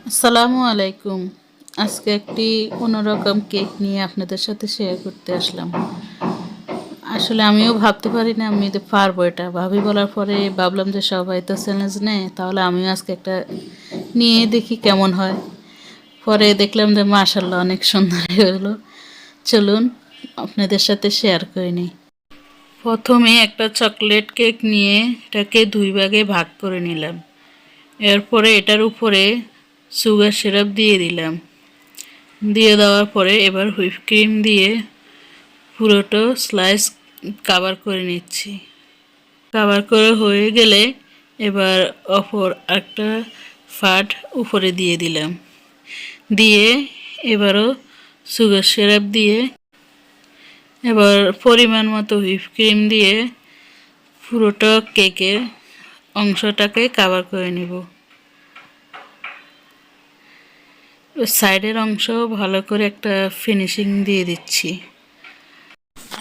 আসসালামু আলাইকুম। আজকে একটি অন্যরকম কেক নিয়ে আপনাদের সাথে শেয়ার করতে আসলাম। আসলে আমিও ভাবতে পারি না আমি তো পারবো এটা। ভাবি বলার পরে ভাবলাম যে সবাই তো চ্যালেঞ্জ নেয়, তাহলে আমিও আজকে একটা নিয়ে দেখি কেমন হয়। পরে দেখলাম যে মাশাআল্লাহ অনেক সুন্দর হলো। চলুন আপনাদের সাথে শেয়ার করে নিই। প্রথমে একটা চকলেট কেক নিয়ে এটাকে 2 ভাগে ভাগ করে নিলাম। এরপরে এটার উপরে সুগার সিরাপ দিয়ে দিলাম। দিয়ে দেওয়ার পরে এবার হুইপ ক্রিম দিয়ে পুরোটা স্লাইস কভার করে নিচ্ছি। কভার করে হয়ে গেলে এবার অপর একটা ফাট উপরে দিয়ে দিলাম। দিয়ে এবারও সুগার সিরাপ দিয়ে এবার পরিমাণ মতো হুইপ ক্রিম দিয়ে পুরোটা কেকের অংশটাকে কভার করে নেব। সাইডের অংশ ভালো করে একটা ফিনিশিং দিয়ে দিচ্ছি।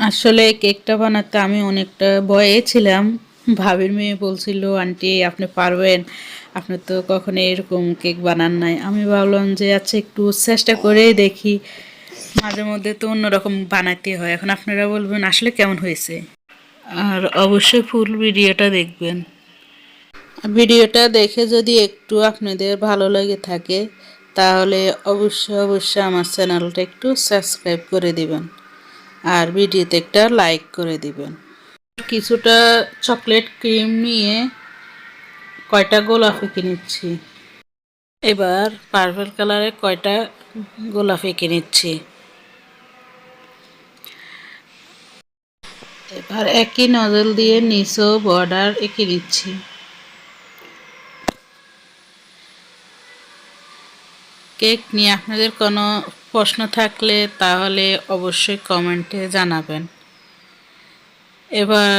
আসলে কেকটা বানাতে আমি অনেকটা ভয়ে ছিলাম। ভাবির মেয়ে বলছিল, আন্টি আপনি পারবেন, আপনি তো কখনো এরকম কেক বানান নাই। আমি ভাবলাম যে আচ্ছা একটু চেষ্টা করে দেখি, মাঝে মধ্যে তো অন্যরকম বানাতে হয়। এখন আপনারা বলবেন আসলে কেমন হয়েছে। আর অবশ্যই ফুল ভিডিওটা দেখবেন। ভিডিওটা দেখে যদি একটু আপনাদের ভালো লেগে থাকে তাহলে অবশ্যই আমার চ্যানেলটা একটু সাবস্ক্রাইব করে দিবেন আর ভিডিওতে একটা লাইক করে দিবেন। কিছুটা চকলেট ক্রিম নিয়ে কয়টা গোলাপ এঁকে নিচ্ছি। এবার পার্পল কালারের কয়টা গোলাপ এঁকে নিচ্ছি। এবার একই নজল দিয়ে নিচেও বর্ডার এঁকে নিচ্ছি। কেক নিয়ে আপনাদের কোনো প্রশ্ন থাকলে তাহলে অবশ্যই কমেন্টে জানাবেন। এবার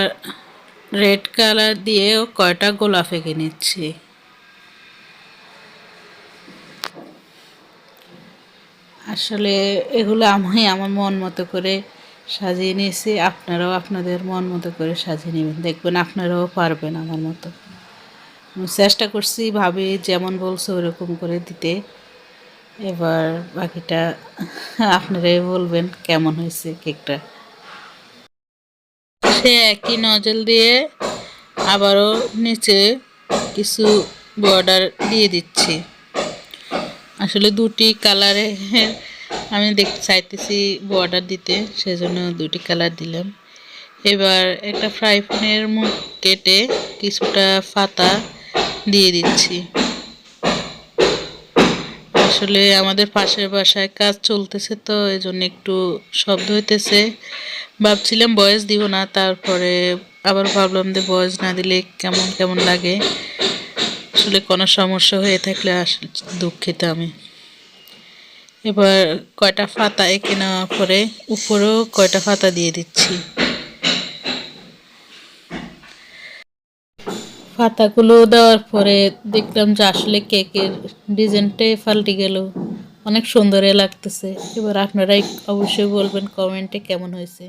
রেড কালার দিয়েও কয়টা গোলাপ এঁকে নিচ্ছি। আসলে এগুলো আমি আমার মন মতো করে সাজিয়ে নিয়েছি, আপনারাও আপনাদের মন মতো করে সাজিয়ে নেবেন, দেখবেন আপনারাও পারবেন আমার মতো। আমি চেষ্টা করছি ভাবি যেমন বলছে ওরকম করে দিতে। এবার বাকিটা আপনারাই বলবেন কেমন হয়েছে কেকটা। সে একই নজল দিয়ে আবারও নিচে কিছু বর্ডার দিয়ে দিচ্ছি। আসলে দুটি কালারে আমি দেখতে চাইতেছি বর্ডার দিতে, সেজন্য দুটি কালার দিলাম। এবার একটা ফ্রাই প্যানের মুখ কেটে কিছুটা পাতা দিয়ে দিচ্ছি। আসলে আমাদের পাশের বাসায় কাজ চলতেছে, তো এই জন্য একটু শব্দ হইতেছে। ভাবছিলাম ভয়েস দিব না, তারপরে আবার ভাবলাম যে ভয়েস না দিলে কেমন কেমন লাগে। আসলে কোনো সমস্যা হয়ে থাকলে দুঃখিত আমি। এবার কয়টা পাতা এঁকে নেওয়ার পরে উপরেও কয়টা পাতা দিয়ে দিচ্ছি। পাতাগুলো দেওয়ার পরে দেখলাম যে আসলে কেকের ডিজাইনটাই পাল্টে গেল, অনেক সুন্দর লাগতেছে। এবার আপনারাই অবশ্যই বলবেন কমেন্টে কেমন হয়েছে।